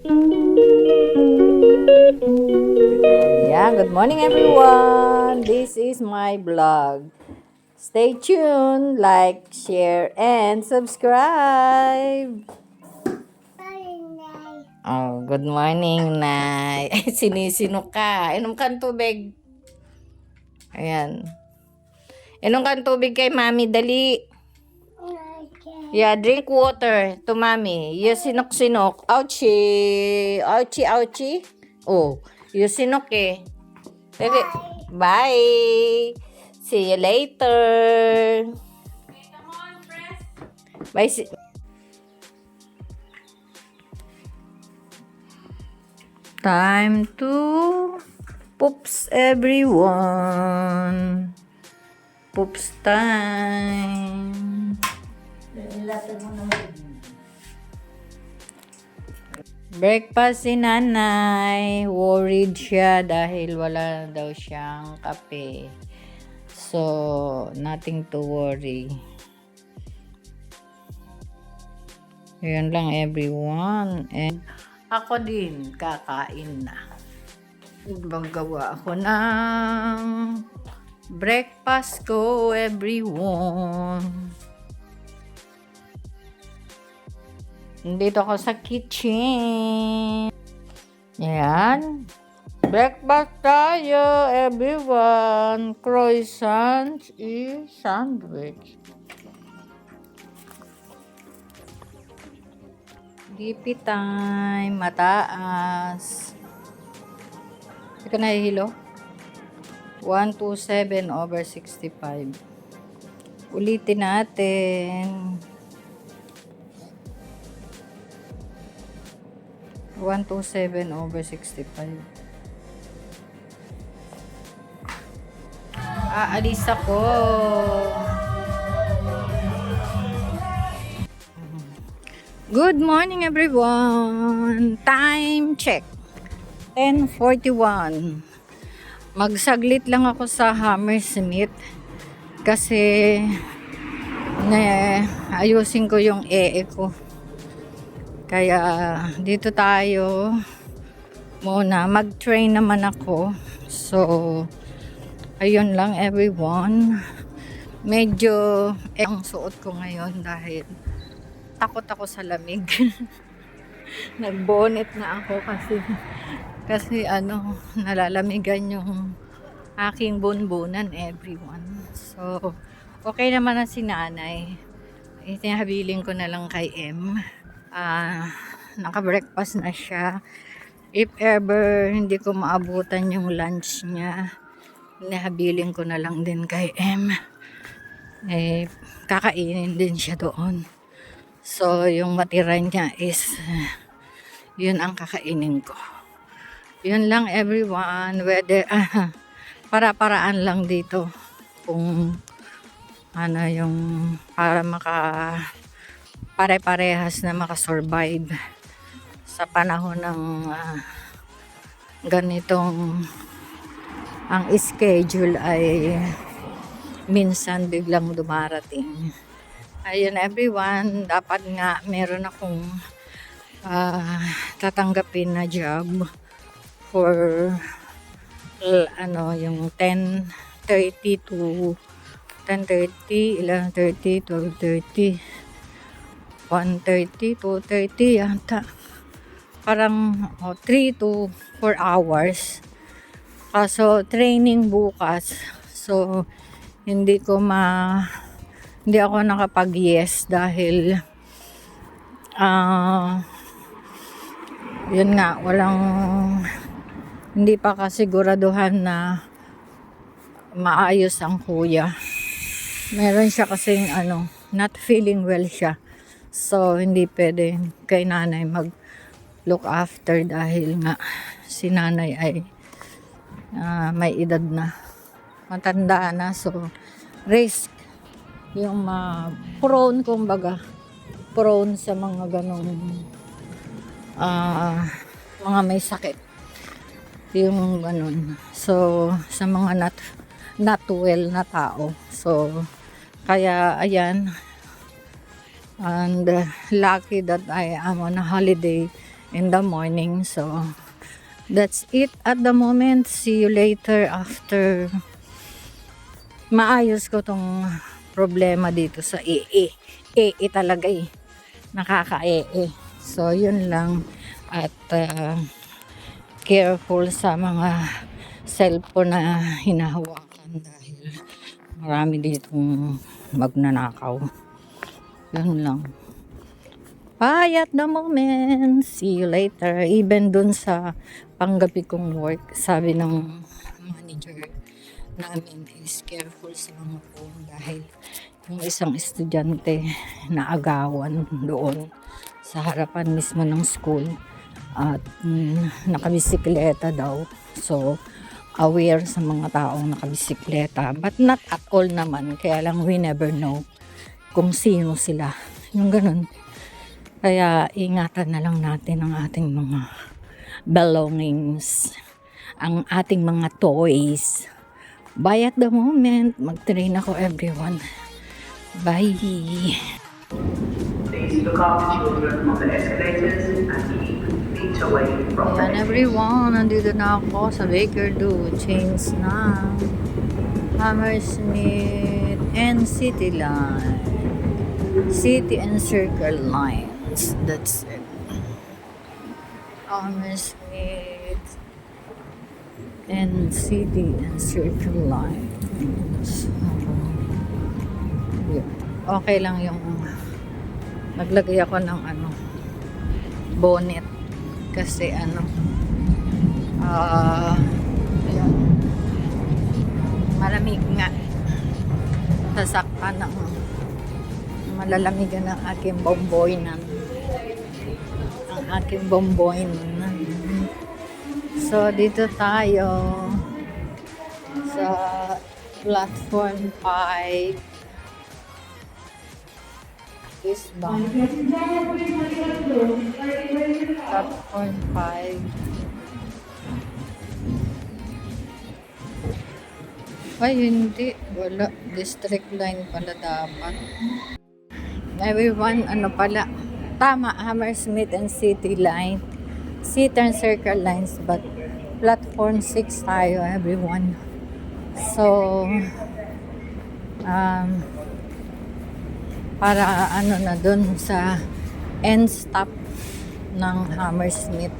Yeah, good morning everyone. This is my vlog. Stay tuned, like, share, and subscribe. Oh, good morning, Nay. Sinisino ka. Inom ka ng tubig. Ayan. Inom ka ng tubig kay Mami, dali. Yeah, drink water to Mami. You sinok-sinok. Ouchie. Ouchie, ouchie. Oh, you sinok eh. Dali. Bye. See you later. Bye. Time to poops everyone. Poops time. Breakfast si nanay. Worried siya dahil wala daw siyang kape. So, nothing to worry. Yun lang everyone. And ako din, kakain na. Magawa ako ng breakfast ko everyone. Dito ako sa kitchen. Yan. Breakfast tayo, everyone. Croissant is sandwich. DP time. Mataas. Hindi ka nahihilo? 127/65. Ulitin natin. 127/65. Aalis ako. Good morning everyone. Time check. 10:41. Magsaglit lang ako sa Hammersmith kasi ayusin ko yung ko. Kaya dito tayo muna. Mag-train naman ako. So, ayun lang everyone. Medyo ang suot ko ngayon dahil takot ako sa lamig. Nag-bonnet na ako kasi nalalamigan yung aking bunbunan everyone. So, okay naman na si nanay. Itinahabiling ko na lang kay M. Naka-breakfast na siya. If ever hindi ko maabutan yung lunch niya, nahabiling ko na lang din kay M. Kakainin din siya doon. So, yung matira niya is yun ang kakainin ko. Yun lang everyone. Whether para-paraan lang dito kung yung para pare-parehas na makasurvive sa panahon ng ganitong ang schedule ay minsan biglang dumarating. Ayun everyone, dapat nga meron akong tatanggapin na job for yung 10:30 to 10:30, 11:30, 12:30, 1:30, 2:30 yata. Parang 3 to 4 hours. Kaso training bukas. So hindi ako nakapag-yes dahil yun nga, hindi pa kasiguraduhan na maayos ang kuya. Meron siya kasing not feeling well siya. So, hindi pwede kay nanay mag-look after dahil nga si nanay ay may edad na. Matanda na. So, risk. Yung prone, kumbaga. Prone sa mga ganong mga may sakit. Yung ganon. So, sa mga not well na tao. So, kaya, ayan. And lucky that I am on a holiday in the morning. So, that's it at the moment. See you later after maayos ko tong problema dito sa EE. EE talaga eh. Nakaka-EE. So, yun lang. At careful sa mga cellphone na hinahawakan dahil marami ditong magnanakaw. Yun lang. Bye at the moment. See you later. Even dun sa panggabi kong work, sabi ng manager namin is careful sa mga phone dahil yung isang estudyante na agawan doon sa harapan mismo ng school at nakabisikleta daw. So, aware sa mga taong nakabisikleta but not at all naman. Kaya lang we never know kung sino sila. Yung ganun. Kaya ingatan na lang natin ang ating mga belongings, ang ating mga toys. Bye at the moment. Mag-train ako everyone. Bye. Please look after children on the escalators and keep feet away from Ayan everyone. Nandito na ako sa Baker Do. Chains na. Hammersmith and City Line. City and Circle Lines. That's it. Hammersmith and City and Circle Lines. Okay lang yung naglagay ako ng bonnet kasi ayun, malamig nga, sasaktan ng malalamigan ng aking bomboinan. Ang aking bomboinan. So, dito tayo sa platform 5. This one. Platform 5. Ay, hindi. Wala. District line pala dapat. Everyone, pala, tama, Hammersmith and City Line, City and Circle Lines, but platform 6 tayo, everyone. So, para na dun sa end stop ng Hammersmith.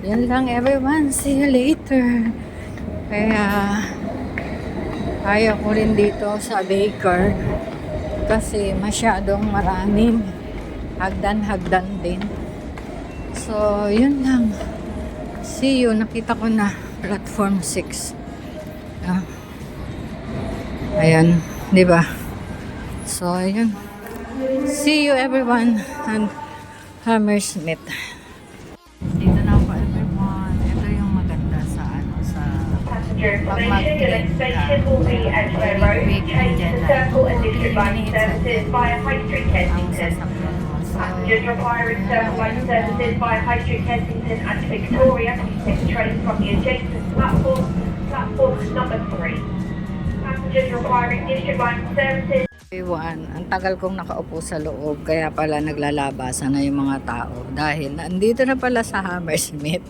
Yan lang, everyone. See you later. Kaya ko rin dito sa Baker kasi masyadong maraming hagdan din. So, yun lang. See you. Nakita ko na platform 6. Ayan, di ba? So, ayun. See you everyone and Hammersmith. Dito na ako everyone. Ito yung maganda sa pag mag-train ka. Very quick and then like 2 minutes ang sasakyan mo. Passengers requiring Circle Line services via High Street Kensington and Victoria take the train from the adjacent platform number 3. Passengers requiring District Line services. Everyone, ang tagal kong nakaupo sa loob kaya pala naglalabasan na yung mga tao dahil nandito na pala sa Hammersmith.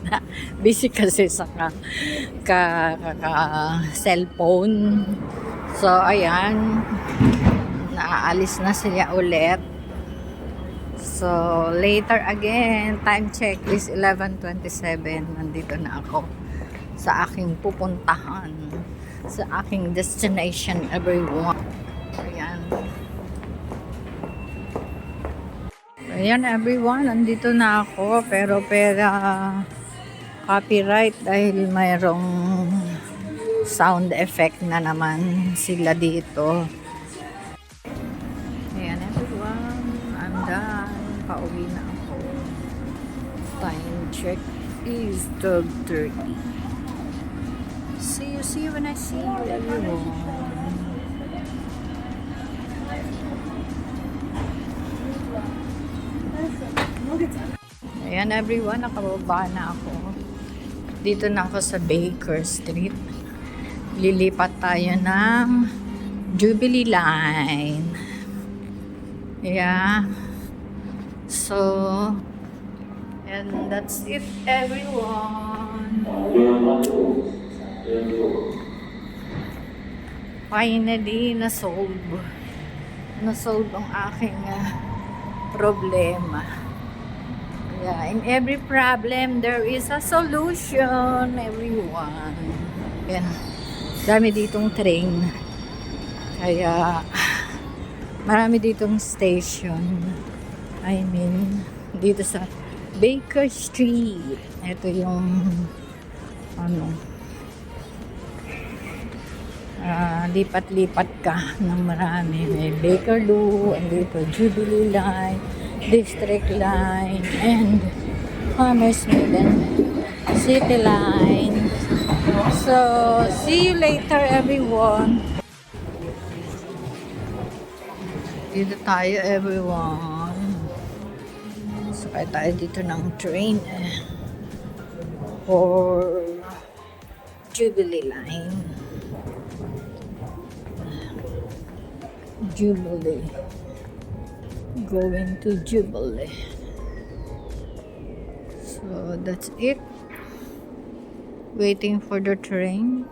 Busy kasi sa cellphone. So ayan, naaalis na sila ulit. So later again, time check is 11:27. Nandito na ako sa aking pupuntahan, sa aking destination, everyone. Ayan. Ayan everyone, nandito na ako pero copyright dahil mayroong sound effect na naman sila dito. Ayan everyone, I'm done. Pauwi na ako. Time check is 12:30. See you when I see you everyone. Ayan everyone, nakababa na ako. Dito na ako sa Baker Street. Lilipat tayo ng Jubilee Line. Yeah. So, And that's it, everyone. Finally, na-solve ang aking problema. Yeah, in every problem, there is a solution, everyone. Yan. Dami ditong train. Kaya, marami ditong station. I mean, dito sa Baker Street. Ito yung, lipat-lipat ka ng marami. May Bakerloo, and dito Jubilee Line, District Line, and Hammersmith and City Line. So, see you later, everyone. Dito tayo, everyone. Sakay tayo dito ng train for Jubilee Line. Jubilee. Going to Jubilee. So that's it. Waiting for the train.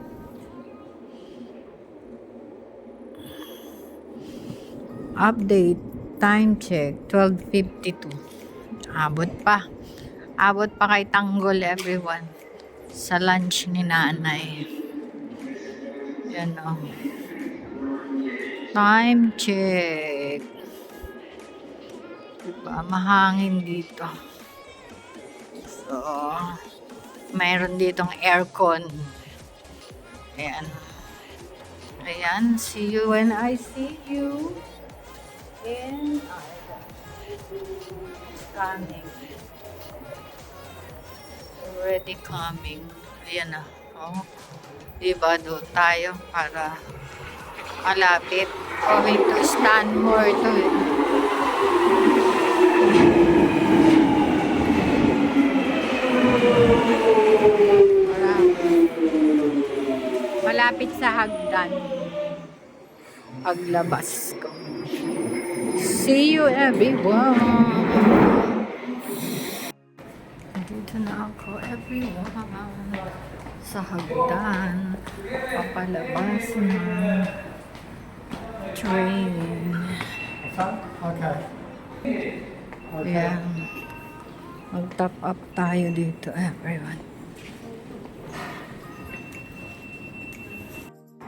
Update. Time check. 12:52. Abot pa. Abot pa kay Tanggol, everyone. Sa lunch ni nanay. Yan o. Time check. Diba? Mahangin dito. So, mayroon ditong aircon. Ayan. Ayan. See you when I see you. And it's coming. Already coming. Ayan na. Oh. Diba doon tayo para malapit. Going to Stanmore to eh. Malapit sa hagdan. Paglabas ko. See you, everyone. Dito na ako, everyone. Sa hagdan. Papalabas ng train. Okay. Ayan. Mag-top up tayo dito, everyone.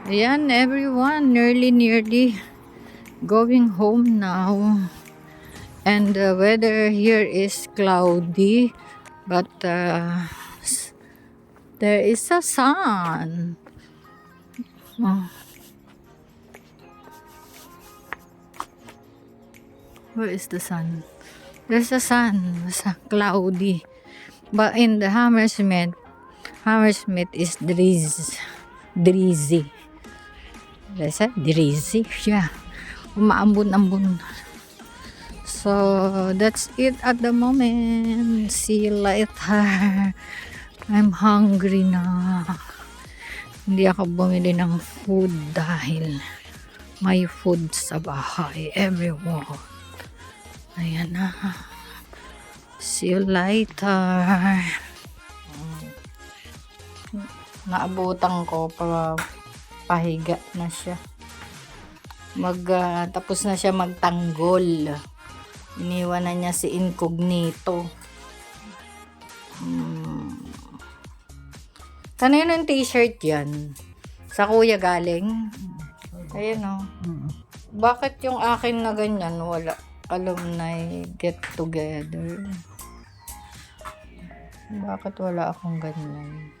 Ayan, everyone. Nearly going home now. And the weather here is cloudy. But there is a sun. Oh. Where is the sun? There's a sun. It's cloudy. But in the Hammersmith is drizzly. There's a drizzly. Yeah. Umaambon-ambon. So, that's it at the moment. See you later. I'm hungry na. Hindi ako bumili ng food dahil may food sa bahay. Everyone. Ayan na. See you later. Naabutan ko para pahiga na siya. Tapos na siya magtanggol. Iniwan na niya si Incognito. Kanino yung t-shirt yan? Sa kuya galing? Ayan o. Bakit yung akin na ganyan wala? Alumni get together. Bakit wala akong ganyan?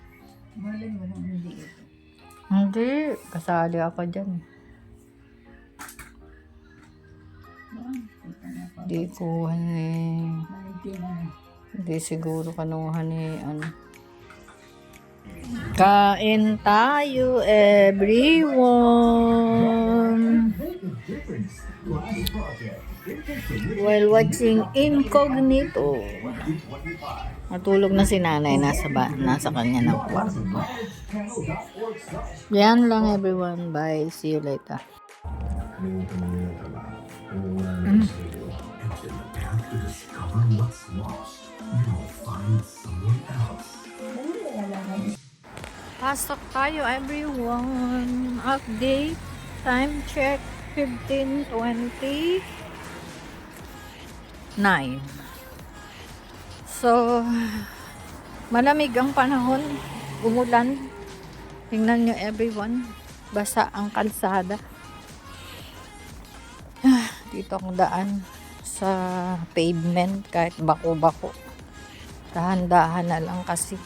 Hindi. Kasali ako dyan. Hindi kuha ni... Hindi siguro kanuha ni ano. Kain tayo, everyone. While watching Incognito. Matulog na si nanay, nasa kanya na kwarto. Yan lang, everyone. Bye. See you later. Pasok tayo everyone. Update. Time check 15:29. So, malamig ang panahon. Umulan. Tingnan nyo everyone. Basa ang kalsada. Dito ang daan sa pavement kahit bako-bako. Dahan-dahan na lang kasi.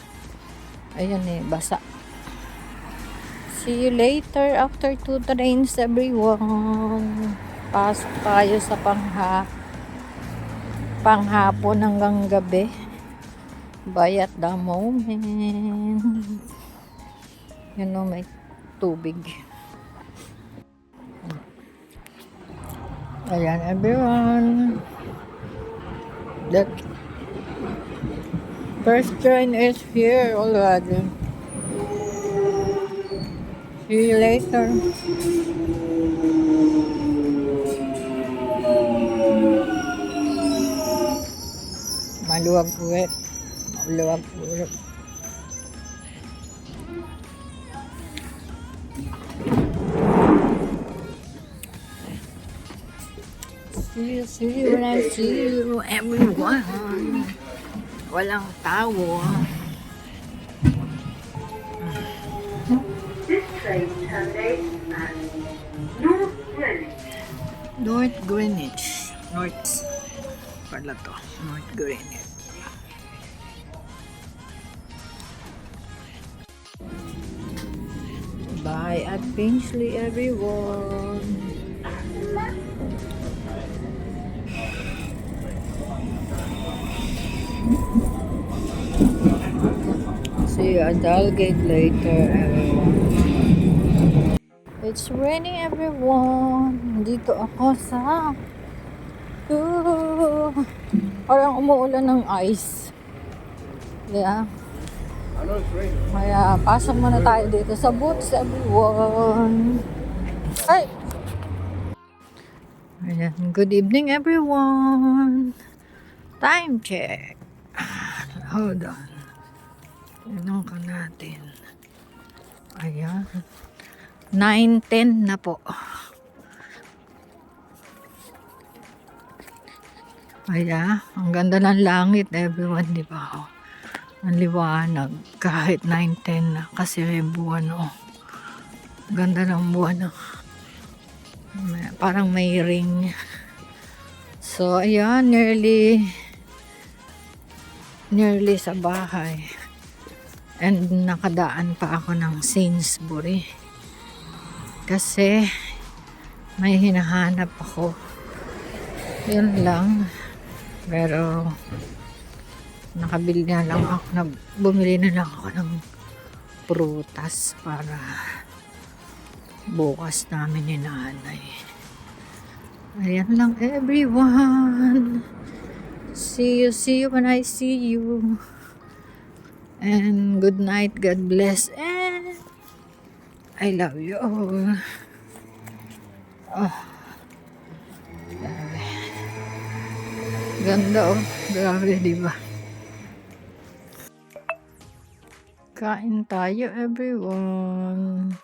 Ayun basa. See you later after 2 trains everyone. Pasok tayo sa panghapon hanggang gabi. Buy at the moment. May tubig. Ayan everyone. That first train is here already. See you later. Maluwag ulit. Maluwag ulit. See you when I see you, everyone. Walang tao. This train terminates at North Greenwich. North Greenwich. North pala to. North Greenwich. Bye at Finchley everyone. See you at Dalgate later everyone. It's raining everyone. Dito ako sa parang umuulan ng ice. Yeah. Kaya pasok muna tayo dito sa boots everyone. Ay! Ayan. Good evening everyone. Time check. Hold on. Tignan ka natin. Ayan. 9:10 na po. Ayan. Ang ganda ng langit everyone, di ba? Ang liwanag. Kahit 9:10 na. Kasi may buwan, Ganda ng buwan, Parang may ring. So, ayan. Nearly sa bahay. And nakadaan pa ako ng Sainsbury. Kasi may hinahanap ako. Yun lang. Pero bumili na lang ako ng prutas para bukas namin ni nanay. Ayan lang everyone. See you when I see you. And good night, God bless, and I love you all. Grabe. Ganda grabe, diba? Kain tayo everyone.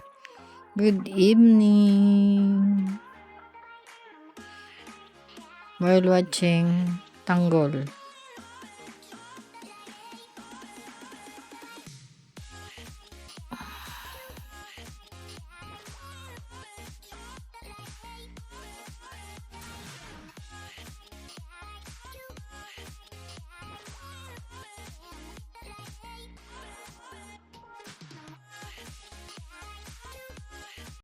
Good evening. While watching Tanggol.